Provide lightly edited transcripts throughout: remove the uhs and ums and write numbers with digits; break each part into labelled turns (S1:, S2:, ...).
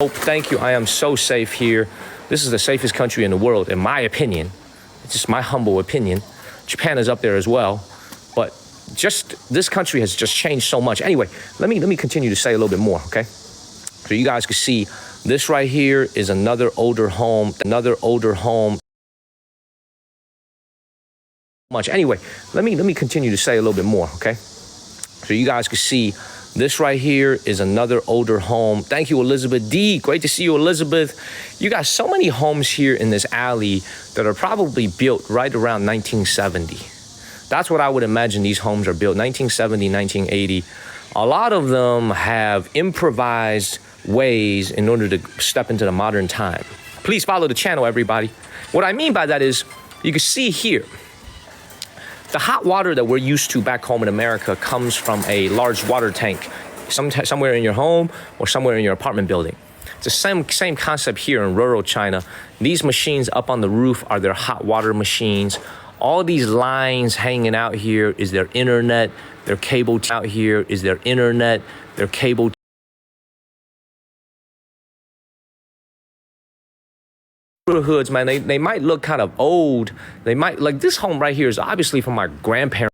S1: Thank you. I am so safe here. This is the safest country in the world, in my opinion. It's just my humble opinion. Japan is up there as well, but just this country has just changed so much. Anyway, let me continue to say a little bit more, okay? So you guys can see this right here is another older home. Anyway, let me continue to say a little bit more, okay? So you guys can see this right here is another older home. Thank you, Elizabeth D. Great to see you, Elizabeth. You got so many homes here in this alley that are probably built right around 1970. That's what I would imagine these homes are built, 1970, 1980. A lot of them have improvised ways in order to step into the modern time. Please follow the channel, everybody. What I mean by that is, you can see here, the hot water that we're used to back home in America comes from a large water tank, somewhere in your home or somewhere in your apartment building. It's the same concept here in rural China. These machines up on the roof are their hot water machines. All these lines hanging out here is their internet, their cable out here is their internet, their cable. Neighborhoods, man, they might look kind of old. They might, like this home right here is obviously from my grandparents'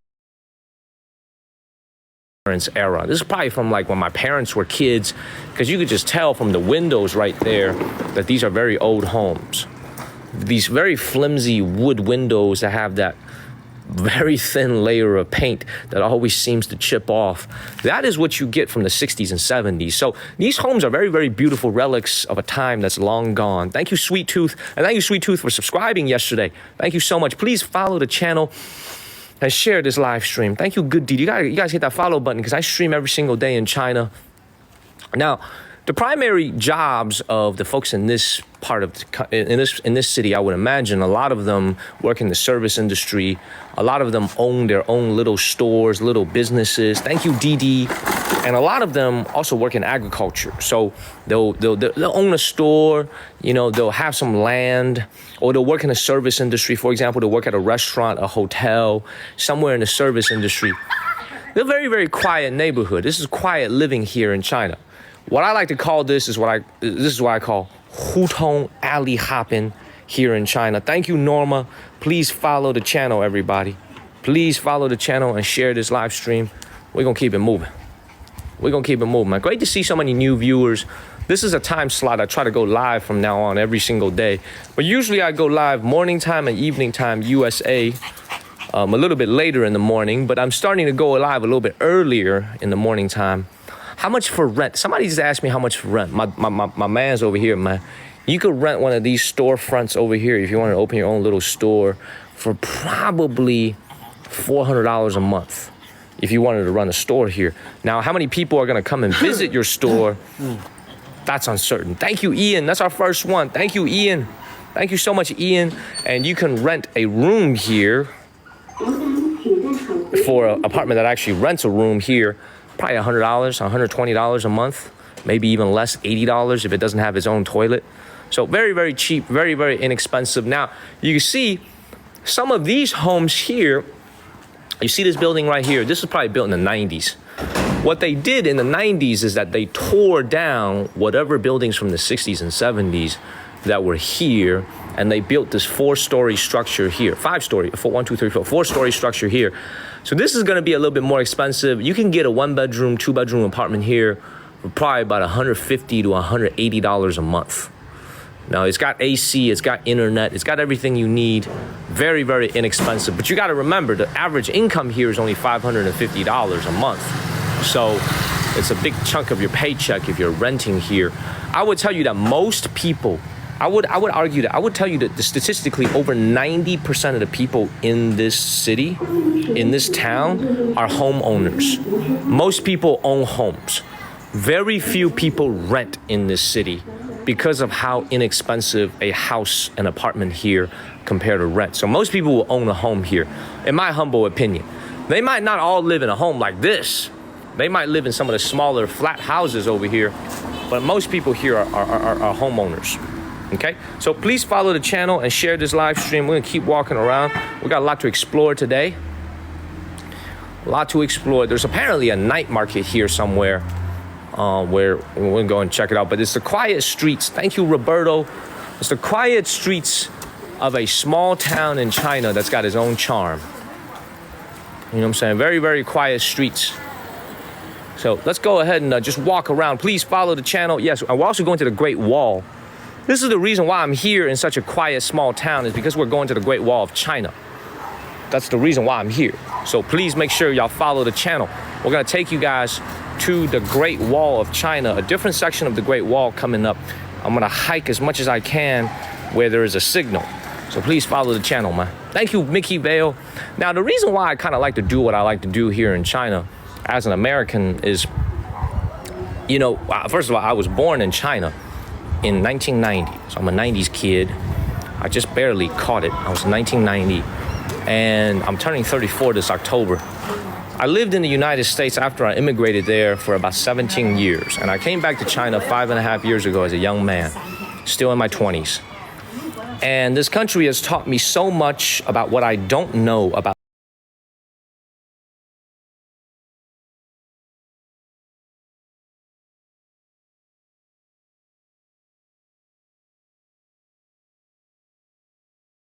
S1: era. This is probably from like when my parents were kids, because you could just tell from the windows right there that these are very old homes. These very flimsy wood windows that have that very thin layer of paint that always seems to chip off. That is what you get from the 60s and 70s. So these homes are very, very beautiful relics of a time that's long gone. Thank you, Sweet Tooth. And thank you, Sweet Tooth, for subscribing yesterday. Thank you so much. Please follow the channel and share this live stream. Thank you, Good Deed. You guys hit that follow button because I stream every single day in China. Now, the primary jobs of the folks in this part of in this city, I would imagine, a lot of them work in the service industry. A lot of them own their own little stores, little businesses. Thank you, Dee. And a lot of them also work in agriculture. So they'll own a store, you know, they'll have some land, or they'll work in the service industry. For example, they'll work at a restaurant, a hotel, somewhere in the service industry. They're a very, very quiet neighborhood. This is quiet living here in China. What I like to call this is what I call hutong alley hopping here in China. Thank you, Norma. Please follow the channel, everybody. Please follow the channel and share this live stream. We're gonna keep it moving. We're gonna keep it moving, man. Great to see so many new viewers. This is a time slot. I try to go live from now on every single day. But usually I go live morning time and evening time, USA. A little bit later in the morning, but I'm starting to go live a little bit earlier in the morning time. How much for rent? Somebody just asked me how much for rent. My man's over here, man. You could rent one of these storefronts over here if you want to open your own little store for probably $400 a month if you wanted to run a store here. Now, how many people are going to come and visit your store? That's uncertain. Thank you, Ian. That's our first one. Thank you, Ian. Thank you so much, Ian. And you can rent a room here for an apartment that actually rents a room here. Probably $100, $120 a month, maybe even less, $80 if it doesn't have its own toilet. So very, very cheap, very, very inexpensive. Now, you can see some of these homes here. You see this building right here. This was probably built in the 90s. What they did in the 90s is that they tore down whatever buildings from the 60s and 70s that were here, and they built this four-story structure here, four-story structure here. So this is going to be a little bit more expensive. You can get a one-bedroom, two-bedroom apartment here for probably about $150 to $180 a month. Now, it's got AC, it's got internet, it's got everything you need. Very, very inexpensive. But you got to remember, the average income here is only $550 a month. So it's a big chunk of your paycheck if you're renting here. I would tell you that most people, I would argue that, I would tell you that statistically over 90% of the people in this city, in this town, are homeowners. Most people own homes. Very few people rent in this city because of how inexpensive a house, an apartment here compared to rent. So most people will own a home here, in my humble opinion. They might not all live in a home like this. They might live in some of the smaller flat houses over here, but most people here are homeowners. Okay, so please follow the channel and share this live stream. We're gonna keep walking around. We got a lot to explore today. A lot to explore. There's apparently a night market here somewhere. where we're going to check it out. But it's the quiet streets. Thank you, Roberto. It's the quiet streets of a small town in China that's got its own charm. You know what I'm saying? Very, very quiet streets. So let's go ahead and just walk around. Please follow the channel. Yes, we're also going to the Great Wall. This is the reason why I'm here in such a quiet, small town, is because we're going to the Great Wall of China. That's the reason why I'm here. So please make sure y'all follow the channel. We're gonna take you guys to the Great Wall of China, a different section of the Great Wall coming up. I'm gonna hike as much as I can where there is a signal. So please follow the channel, man. Thank you, Mickey Vale. Now, the reason why I kind of like to do what I like to do here in China as an American is, you know, first of all, I was born in China in 1990. So I'm a 90s kid. I just barely caught it. I was 1990. And I'm turning 34 this October. I lived in the United States after I immigrated there for about 17 years. And I came back to China 5.5 years ago as a young man, still in my 20s. And this country has taught me so much about what I don't know about